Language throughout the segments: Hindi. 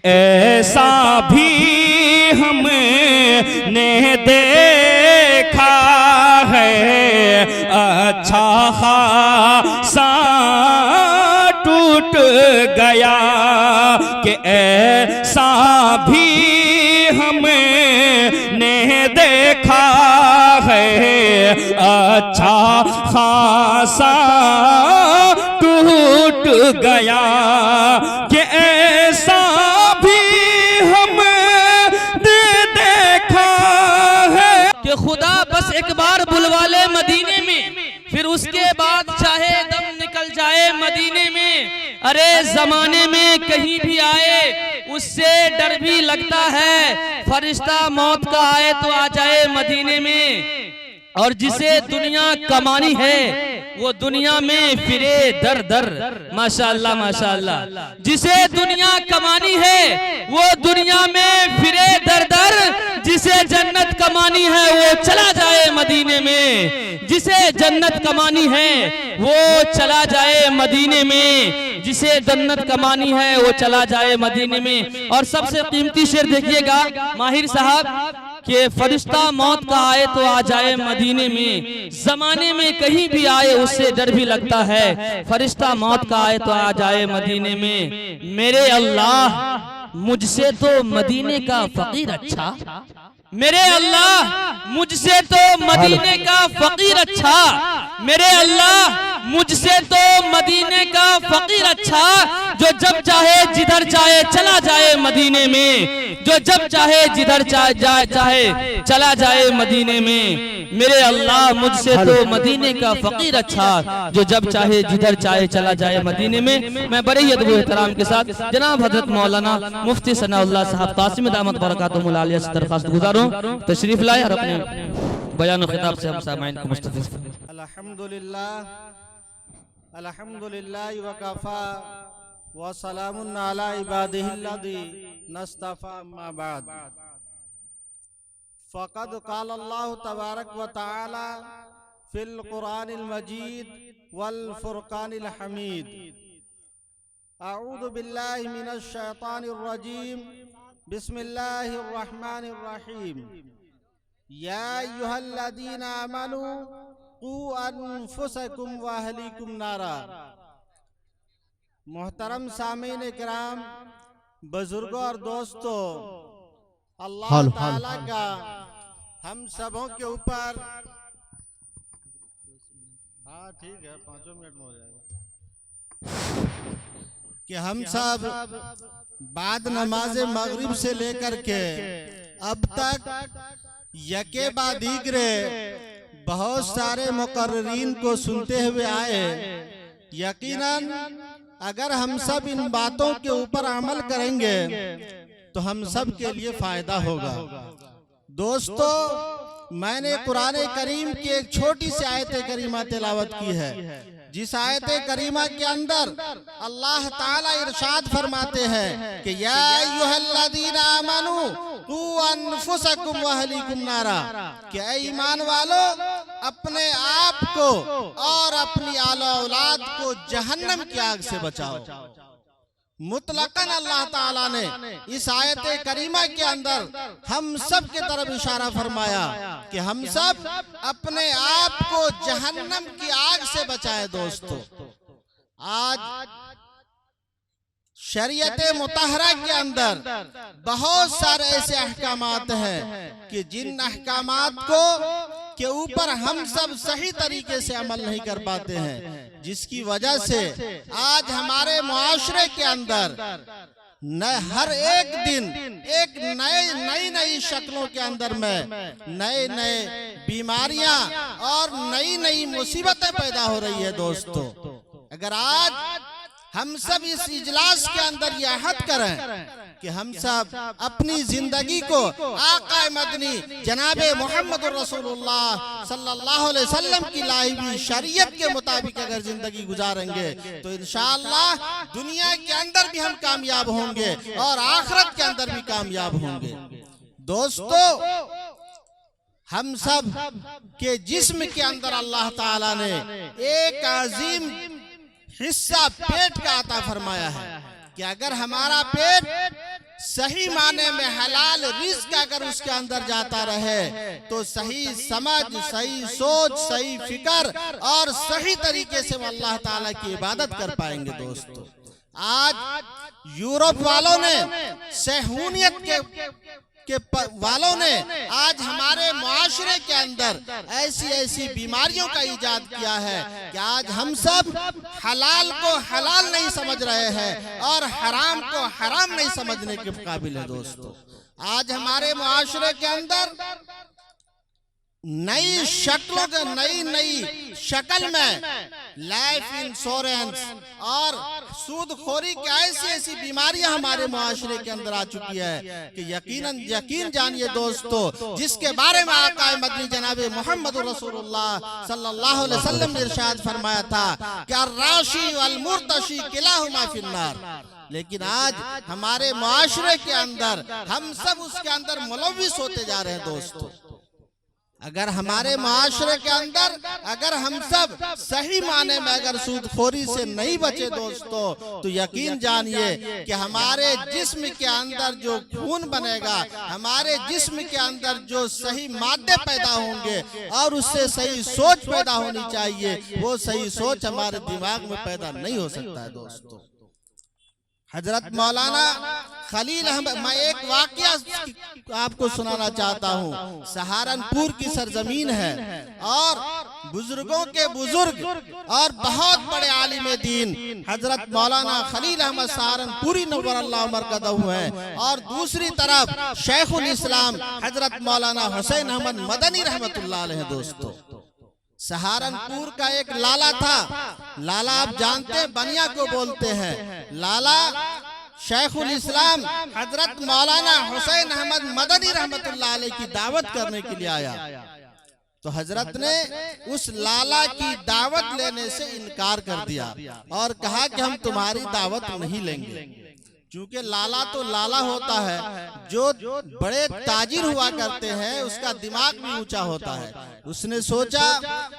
ऐसा भी हमने देखा है, अच्छा खासा टूट गया कि ऐसा भी हमने देखा है, अच्छा खासा टूट गया कि ऐसा भी हमने देखा है कि खुदा बस एक बार बुलवा ले मदीने में, फिर उसके बाद चाहे दम निकल जाए मदीने में। अरे जमाने में कहीं भी आए उससे डर भी लगता है, फरिश्ता मौत का आए तो आ जाए मदीने में। और जिसे दुनिया कमानी है वो दुनिया में फिरे दर दर। माशाअल्लाह माशाअल्लाह। जिसे दुनिया कमानी है वो दुनिया में फिरे दर दर, जिसे जन्नत कमानी है वो चला जाए मदीने में। जिसे जन्नत कमानी है वो चला जाए मदीने में, जिसे जन्नत कमानी है वो चला जाए मदीने में। और सबसे कीमती शेर देखिएगा माहिर साहब कि फरिश्ता मौत का आए तो आ जाए मदीने में, जमाने में कहीं भी आए उससे डर भी लगता है, फरिश्ता मौत का आए तो आ जाए मदीने में। मेरे अल्लाह मुझसे तो मदीने का फकीर अच्छा, मेरे अल्लाह मुझसे तो मदीने का फकीर अच्छा, मेरे अल्लाह मुझसे तो मदीने का फकीर अच्छा, जो जब चाहे जिधर चाहे चला जाए मदीने में, जो जब चाहे जिधर चाहे चला जाए मदीने में। मेरे अल्लाह मुझसे तो मदीने का फकीर अच्छा, जो जब चाहे जिधर चाहे चला जाए मदीने में। मैं बड़े ही अदब एहतराम के साथ जनाब हजरत मौलाना मुफ्ती सनाउल्लाह साहब कासिम दामत बरकातुहुल आलिया से दरखास्त गुजारूं तशरीफ लाए और अपने बयान खिताब से हम सामाईन को मुस्तफीद। अल्हम्दुलिल्लाह अल्हम्दुलिल्लाह व कफ़ा व सलामुन अला इबादिहिल्लज़ी नस्तफ़ा अम्मा बाद। फ़क़द क़ाल अल्लाहु तबारक व तआला फ़िल क़ुरानिल मजीद वल फ़ुरक़ानिल हमीद। अऊज़ु बिल्लाहि मिनश शैतानिर रजीम। बिस्मिल्लाहिर रहमानिर रहीम। या अय्युहल्लज़ीना आमनू क़ू अनफुसकुम व अहलीकुम नारा। मोहतरम सामीन किराम, बुजुर्गों और दोस्तों, अल्लाह ताला का हम सबों के ऊपर, हाँ ठीक है 5 मिनट में हो जाएगा, कि हम सब बाद नमाज मगरिब से लेकर के अब तक यके बाद दीगरे बहुत सारे मुकर्रिरीन को सुनते हुए आए। यकीनन अगर हम सब इन बातों के ऊपर अमल करेंगे तो हम सब के लिए फायदा होगा। दोस्तों, मैंने कुरान करीम की एक छोटी सी आयत करीमा तिलावत की है, जिस आयत करीमा के अंदर अल्लाह ताला इरशाद फरमाते हैं कि या अय्युहल्लज़ीना आमनू क़ू अनफुसकुम व अहलीकुम नारा, कि ऐ ईमान वालों अपने आप को और अपनी आला औलाद को जहन्नम की आग से बचाओ। मुतलकन अल्लाह ताला ने इस आयत करीमा के अंदर हम सब के तरफ इशारा फरमाया कि हम सब अपने आप को जहन्नम की आग से बचाए। दोस्तों, आज शरीयत मुतहरा के अंदर बहुत सारे ऐसे अहकामात हैं कि जिन अहकामात को के ऊपर हम सब सही तरीके से अमल नहीं कर पाते हैं, जिसकी वजह से आज हमारे मुआशरे के अंदर हर एक दिन एक नई शक्लों के अंदर में नए बीमारियां और नई मुसीबतें पैदा हो रही है। दोस्तों, अगर आज हम सब इस इजलास के अंदर यह अहद करें कि हम सब अपनी जिंदगी को आका मदनी जनाबे मोहम्मद रसूलुल्लाह सल्लल्लाहु अलैहि वसल्लम की लाई हुई शरीयत के मुताबिक अगर जिंदगी गुजारेंगे तो इंशाअल्लाह दुनिया के अंदर भी हम कामयाब होंगे और आखिरत के अंदर भी कामयाब होंगे। दोस्तों, हम सब के जिस्म के अंदर अल्लाह ताला ने एक अजीम हिस्सा पेट का अता फरमाया है कि अगर हमारा पेट सही माने में हलाल रिस्क अगर उसके अंदर जाता रहे तो सही समझ, सही सोच, सही फिक्र और सही तरीके से वो अल्लाह ताला की इबादत कर पाएंगे। दोस्तों, आज यूरोप वालों ने, सहूनियत के वालों ने आज हमारे मुआशरे के अंदर ऐसी ऐसी बीमारियों का इजाद किया है कि आज हम सब हलाल को हलाल नहीं समझ रहे हैं और हराम को हराम नहीं समझने के काबिल है। दोस्तों, आज हमारे मुआशरे के अंदर नई शक्लों के नई शक्ल में लाइफ इंश्योरेंस और सूदखोरी की ऐसी ऐसी बीमारियां हमारे मुआशरे के अंदर आ चुकी है कि यकीन जानिए दोस्तों, जिसके बारे में आका मदनी जनाब मोहम्मद रसूलुल्लाह सल्लल्लाहु अलैहि वसल्लम ने इरशाद फरमाया था कि अर्राशी वल मुर्तशी किलाहुमा फिन्नार। लेकिन आज हमारे मुआशरे के अंदर हम सब उसके अंदर मुलव्विस होते जा रहे हैं। दोस्तों, अगर हमारे माशरे के अंदर अगर हम सब सही माने में अगर सूदखोरी से नहीं बचे दोस्तों, तो यकीन जानिए कि हमारे जिस्म के अंदर जो खून बनेगा, हमारे जिस्म के अंदर जो सही मादे पैदा होंगे और उससे सही सोच पैदा होनी चाहिए, वो सही सोच हमारे दिमाग में पैदा नहीं हो सकता है। दोस्तों, हजरत मौलाना खलील अहमद, मैं एक वाकया आपको सुनाना चाहता हूँ। सहारनपुर की सरजमीन है और बुजुर्गों के बुजुर्ग और बहुत बड़े आलिम दीन हजरत मौलाना खलील अहमद सहारनपुरी नव्वरल्लाहु मरकदहू है और दूसरी तरफ शेखुल इस्लाम हजरत मौलाना हुसैन अहमद मदनी रहमतुल्लाह अलैह। दोस्तों, सहारनपुर का एक लाला था, लाला आप जानते हैं बनिया को बोलते हैं। लाला शेखुल इस्लाम हजरत मौलाना हुसैन अहमद मदनी रहमतुल्लाह अलैह की दावत करने के लिए आया, तो हजरत ने उस लाला की दावत लेने से इनकार कर दिया और कहा कि हम तुम्हारी दावत नहीं लेंगे। क्योंकि लाला तो लाला होता है, जो बड़े ताजिर हुआ करते हैं उसका दिमाग भी ऊंचा होता है। उसने सोचा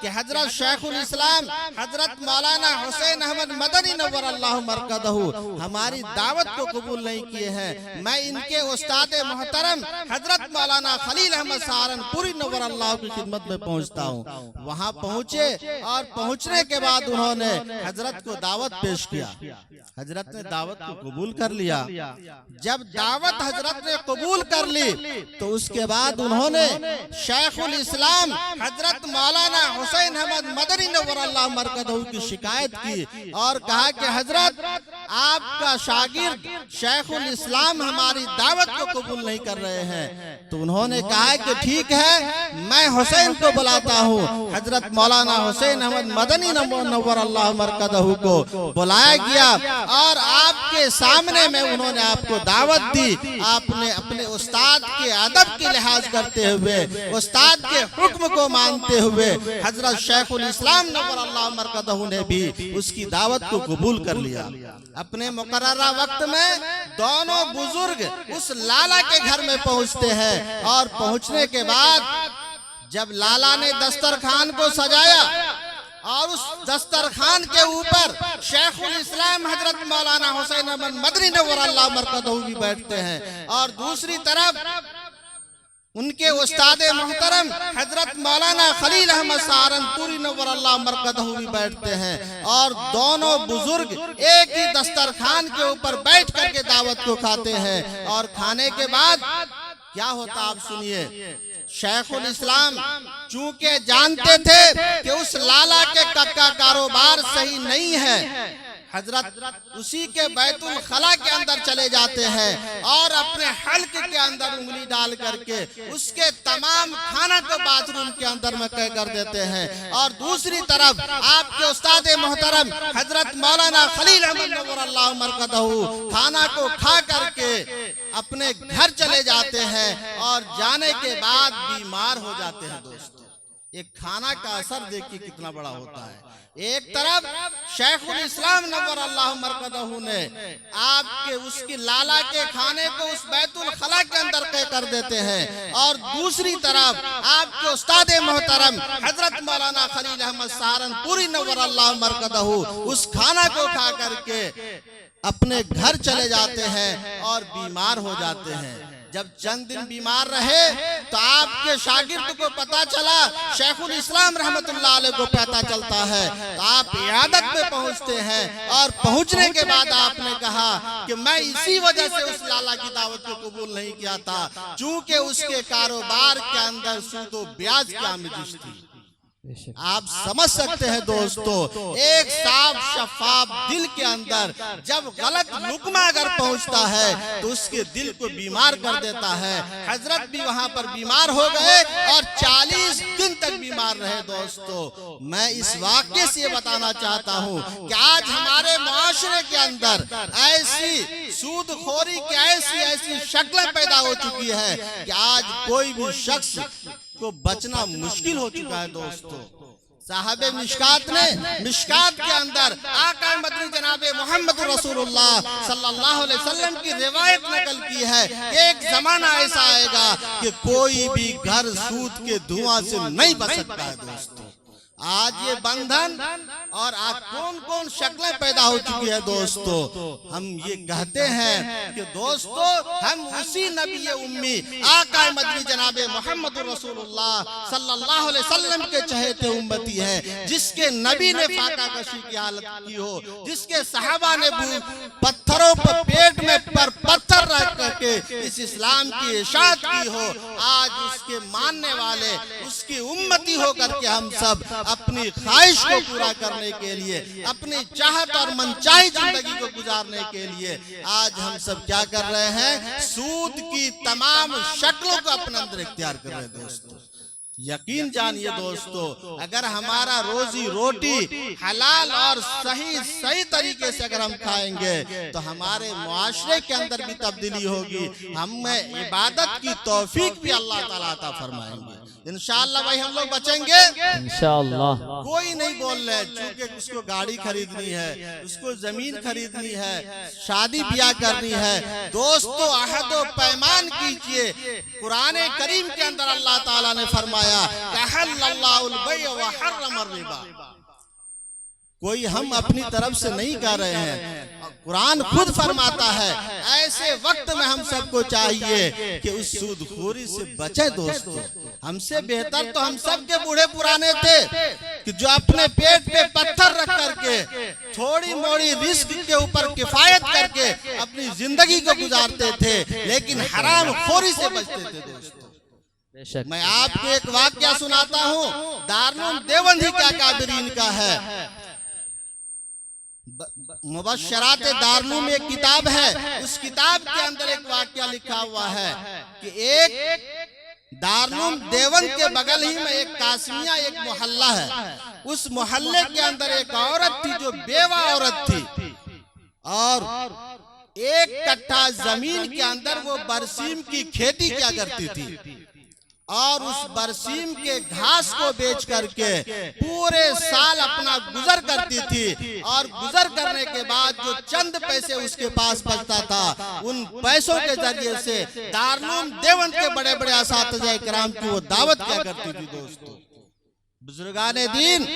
कि हजरत शेखुल इस्लाम हजरत मौलाना हुसैन अहमद मदनी नव्वरल्लाहु मरकदहू हमारी दावत को कबूल नहीं किए हैं, मैं इनके उस्ताद मोहतरम हजरत मौलाना खलील अहमद सहारनपुरी नव्वरल्लाहु की खिदमत में पहुंचता हूं। वहां पहुंचे और पहुंचने के बाद उन्होंने हजरत को दावत पेश किया। हजरत ने दावत को कबूल कर लिया। जब दावत हजरत ने कबूल कर ली तो उसके बाद उन्होंने शेखुल इस्लाम हजरत मौलाना हुसैन अहमद मदनी नव्वरल्लाहु मरकदहू की शिकायत की और कहा कि हजरत आपका शागिर्द शेखुल इस्लाम हमारी दावत को कबूल नहीं कर रहे हैं। तो उन्होंने कहा कि ठीक है, मैं हुसैन को बुलाता हूँ। हजरत मौलाना हुसैन अहमद मदनी नव्वरल्लाहु मरकदहू को बुलाया गया और आपके सामने में उन्होंने आपको दावत दी। आपने अपने उस्ताद के अदब की लिहाज करते हुए, उस्ताद के हुक्म को मानते हुए हजरत शेखुल इस्लाम नव्वरल्लाहु मरकदहू ने भी उसकी दावत को कबूल कर लिया। अपने मुकर्ररा वक्त में दोनों बुजुर्ग उस लाला के घर में पहुंचते हैं और पहुंचने के बाद जब लाला ने दस्तरखान को सजाया और उस दस्तरखान के ऊपर शेखुल इस्लाम हजरत मौलाना हुसैन अहमद मदनी नव्वरल्लाहु मरकदहू भी बैठते हैं और दूसरी तरफ उनके उस्ताद मोहतरम हजरत मौलाना खलील अहमद सहारनपुरी नव्वरल्लाहु मरकदहू भी बैठते हैं और दोनों बुजुर्ग एक ही दस्तरखान के ऊपर बैठ करके दावत को खाते हैं। और खाने के बाद क्या होता आप सुनिए। शेखुल इस्लाम चूंकि जानते थे कि उस लाला के का कारोबार सही नहीं है, हजरत उसी के बैतुल खला के अंदर चले जाते हैं और अपने हल्क के अंदर उंगली डाल करके उसके तमाम खाना को बाथरूम के अंदर में कह कर देते हैं। और दूसरी तरफ आपके उस्ताद मोहतरम हजरत मौलाना खलील अहमद नव्वरल्लाहु मरकदहू खाना को खा करके अपने घर चले जाते हैं और जाने के बाद बीमार हो जाते हैं। दोस्तों, एक खाना का असर देखिए कितना बड़ा होता है। एक तरफ शेखुल इस्लाम नव्वरल्लाहु मरकदहू ने आपके उसकी लाला के खाने को उस बैतुल खला के अंदर कह कर देते हैं और दूसरी तरफ आपके उस्ताद मोहतरम हजरत मौलाना खलील अहमद सहारनपुरी नव्वरल्लाहु मरकदहू उस खाना को खा करके अपने घर चले जाते हैं और बीमार हो जाते हैं। जब चंद दिन बीमार रहे तो आपके शागिर्द को पता चला, शेखुल इस्लाम रहमतुल्लाह अलैह को पता चलता है, तो आप इयादत में पहुंचते हैं और पहुंचने के बाद आपने कहा कि मैं इसी वजह से उस लाला की दावत को कबूल नहीं किया था, चूंकि उसके कारोबार के अंदर सूद व ब्याज की आमेजिश थी। आप समझ सकते हैं दोस्तों, एक साफ शफाफ दिल के अंदर जब गलत लुकमा अगर पहुंचता है तो उसके दिल को बीमार कर देता है। हजरत भी वहां पर बीमार हो गए और 40 दिन तक बीमार रहे। दोस्तों, मैं इस वाक्य से बताना चाहता हूं कि आज हमारे मुआशरे के अंदर ऐसी सूदखोरी की ऐसी शक्लें पैदा हो चुकी है कि आज कोई भी शख्स को बचना मुश्किल हो चुका है। दोस्तों, साहबे मिशकात ने मिशकात के अंदर आका मदनी जनाबे मोहम्मद रसूलुल्लाह सल्लल्लाहु अलैहि वसल्लम की रिवायत नकल की है कि एक जमाना ऐसा आएगा कि कोई भी घर सूद के धुआं से नहीं बच सकता है। दोस्तों, आज ये बंधन और आज कौन कौन शक्लें पैदा हो चुकी है। दोस्तों, हम ये कहते हैं कि दोस्तों हम उसी नबी उम्मी आका मदनी जनाबे मोहम्मद रसूलुल्लाह सल्लल्लाहु अलैहि वसल्लम के चहेते उम्मती हैं, जिसके नबी ने फाका कशी की हालत की हो, जिसके सहाबा ने पत्थरों पर पेट में पर पत्थर रख करके इस इस्लाम की इशाअत की हो। आज उसके मानने वाले उसकी उम्मती होकर के हम सब अपनी ख्वाहिश को पूरा करने के लिए, अपनी चाहत और मनचाही जिंदगी को गुजारने के लिए आज हम सब क्या कर रहे हैं, सूद की तमाम शक्लों को अपने अंदर इख्तियार कर रहे हैं। दोस्तों, यकीन जानिए दोस्तों, अगर हमारा रोजी रोटी हलाल और सही तरीके से अगर हम खाएंगे तो हमारे मुआशरे के अंदर भी तब्दीली होगी, हमें इबादत की तौफीक भी अल्लाह ताला अता फरमाएंगे। इंशाअल्लाह भाई हम लोग बचेंगे इंशाअल्लाह। कोई नहीं बोल रहे, चूंकि उसको गाड़ी खरीदनी है, उसको जमीन खरीदनी है, शादी ब्याह करनी है। दोस्तों, अहद व पैमान कीजिए। कुरान करीम के अंदर अल्लाह ताला ने फरमाया कोई हम अपनी तरफ से नहीं कर रहे हैं, कुरान खुद फरमाता है। ऐसे वक्त में हम सबको चाहिए कि उस सूदखोरी से बचे। दोस्तों, हमसे बेहतर तो हम सब के बूढ़े पुराने थे कि जो अपने पेट पे पत्थर रख करके थोड़ी मोड़ी रिस्क के ऊपर किफायत करके अपनी जिंदगी को गुजारते थे, लेकिन हराम खोरी से बचते थे। दोस्तों, मैं आपको एक वाक्या सुनाता हूँ, दारुल देवबंद का कादरीन का है। मुबश्शरात दारुल में एक किताब है, उस किताब के अंदर एक वाक्या लिखा हुआ है कि एक दारुल देवबंद के बगल ही में एक कासमिया एक मोहल्ला है। उस मोहल्ले के अंदर एक औरत थी जो बेवा औरत थी और 1 कट्ठा जमीन के अंदर वो बरसीम की खेती किया करती थी और उस बरसीम के घास को बेच करके पूरे साल अपना गुजर करती थी और गुजर करने के बाद जो चंद पैसे उसके पास बचता था, उन पैसों के जरिए से दारुल देवबंद के बड़े बड़े असातिज़ा इकराम की वो दावत क्या करती थी। दोस्तों, बुजुर्गाने दीन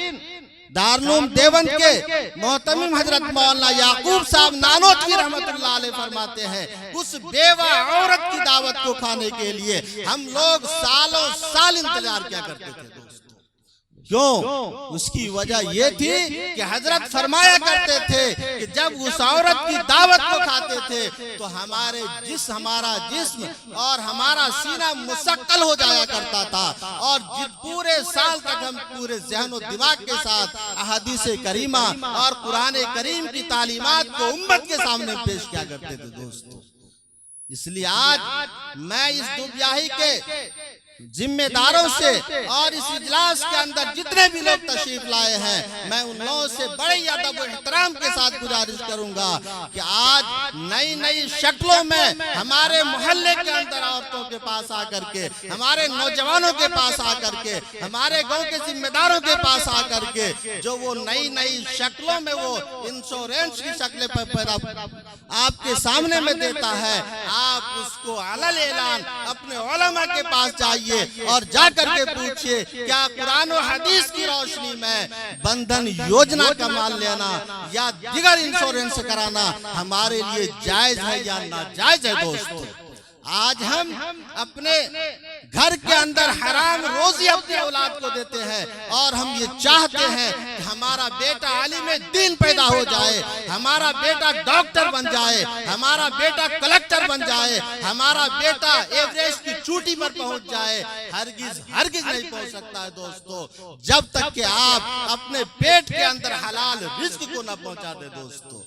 दारुल देवबंद के मोहतमिम हजरत मौलाना याकूब साहब नानोतवी रहमतुल्लाह अलैह फरमाते हैं, उस बेवा औरत की दावत को खाने के लिए हम लोग सालों साल इंतजार क्या करते थे। दोस्तों, क्यों? उसकी वजह ये थी कि हजरत फरमाया करते थे कि जब उस औरत की दावत को खाते थे तो हमारा जिस्म और हमारा सीना मुसक्कल हो जाया करता था और पूरे साल तक हम पूरे ज़हन और दिमाग के साथ अहादीस करीमा और कुरान करीम की तालीमात को उम्मत के सामने पेश किया करते थे। दोस्तों, इसलिए आज मैं इस दुब्याही के जिम्मेदारों से और इस इजलास के अंदर जितने भी लोग तशरीफ लाए हैं, मैं उन लोगों से बड़े अदब और एहतराम के साथ गुजारिश करूंगा कि आज नई नई शक्लों में हमारे मोहल्ले के अंदर औरतों के पास आकर के, हमारे नौजवानों के पास आकर के, हमारे गांव के जिम्मेदारों के पास आकर के जो वो नई नई शक्लों में वो इंश्योरेंस की शक्लें पैदा आपके सामने में देता है, आप इसको अलल ऐलान अपने उलमा के पास जाइए और जाकर के पूछिए क्या कुरान और हदीस की रोशनी में बंधन योजना का माल लेना या दिगर इंश्योरेंस कराना हमारे लिए जायज है या नाजायज है। दोस्तों, आज हम अपने घर के अंदर हराम रोजी अपने औलाद को देते हैं और हम ये चाहते हैं कि हमारा बेटा आलिम दीन पैदा हो जाए, हमारा बेटा डॉक्टर बन जाए, हमारा बेटा कलेक्टर बन जाए, हमारा बेटा एवरेस्ट की चोटी पर पहुंच जाए। हरगिज हरगिज नहीं पहुंच सकता है दोस्तों, जब तक कि आप अपने पेट के अंदर हलाल रिज्क को न पहुंचा दे। दोस्तों,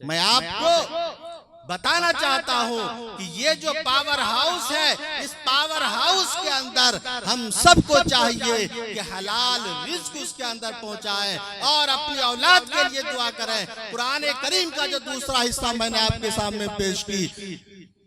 मैं आपको बताना चाहता हूं कि ये जो पावर हाउस है, इस पावर हाउस के अंदर हम सबको चाहिए कि हलाल रिज्क उसके अंदर पहुंचाएं और अपनी औलाद के लिए दुआ करें। कुरान करीम का जो दूसरा हिस्सा मैंने आपके सामने पेश की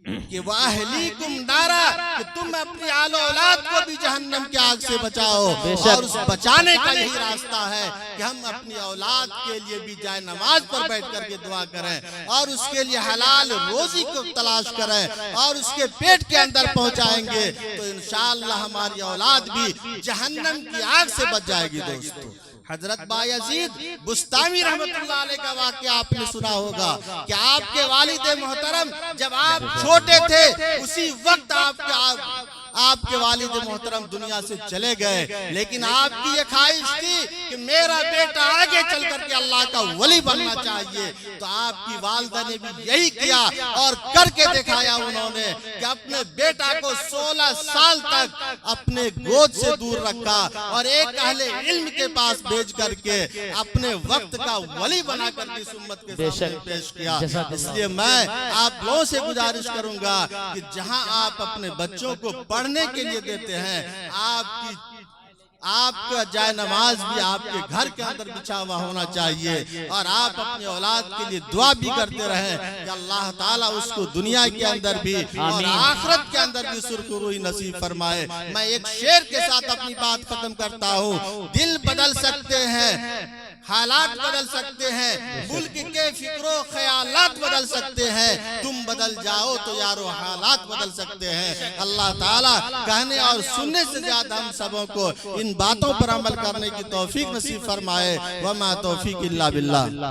कि वाहलीकुम नारा, कि तुम अपनी आलो औलाद को भी जहन्नम की आग से बचाओ। और उस बचाने का यही रास्ता है कि हम अपनी औलाद के लिए भी जाए नमाज पर बैठ करके दुआ करें और उसके लिए हलाल रोजी को तलाश करें और उसके पेट के अंदर पहुंचाएंगे तो इंशाअल्लाह हमारी औलाद भी जहन्नम की आग से बच जाएगी। दोस्तों, हजरत बायजीद बुस्तामी रहमतुल्लाह अलैह का वाक़या आपने सुना होगा कि आपके वालिद मोहतरम जब आप छोटे थे उसी वक्त आपके वालिद मोहतरम दुनिया से चले गए, लेकिन आपकी ये ख्वाहिश थी कि मेरा बेटा आगे चल करके अल्लाह का वली बनना चाहिए। तो आपकी वालिदा ने भी यही किया और करके दिखाया उन्होंने कि अपने बेटा को 16 साल तक अपने गोद से दूर रखा और एक अहले इल्म के पास भेज करके अपने वक्त का वली बना करके इस उम्मत के सामने पेश किया। इसलिए मैं आप लोगों से गुजारिश करूंगा कि जहां आप अपने बच्चों को पढ़ने के लिए देते हैं, आपका जाय नमाज भी आपके घर के अंदर बिछा हुआ होना चाहिए और आप अपनी औलाद के लिए दुआ भी करते रहें कि अल्लाह ताला उसको दुनिया के अंदर भी और आखिरत के अंदर भी सुरखरुई नसीब फरमाए। मैं एक शेर के साथ अपनी बात खत्म करता हूँ। दिल बदल सकते हैं, हालात बदल सकते हैं, मुल्क के फिक्रो ख्यालात बदल सकते हैं, तुम बदल जाओ तो यारो हालात बदल सकते हैं। अल्लाह ताला कहने और सुनने से ज्यादा हम सबों को इन बातों पर अमल करने की तौफीक नसीब फरमाए। वमा तौफीक इल्ला बिल्लाह।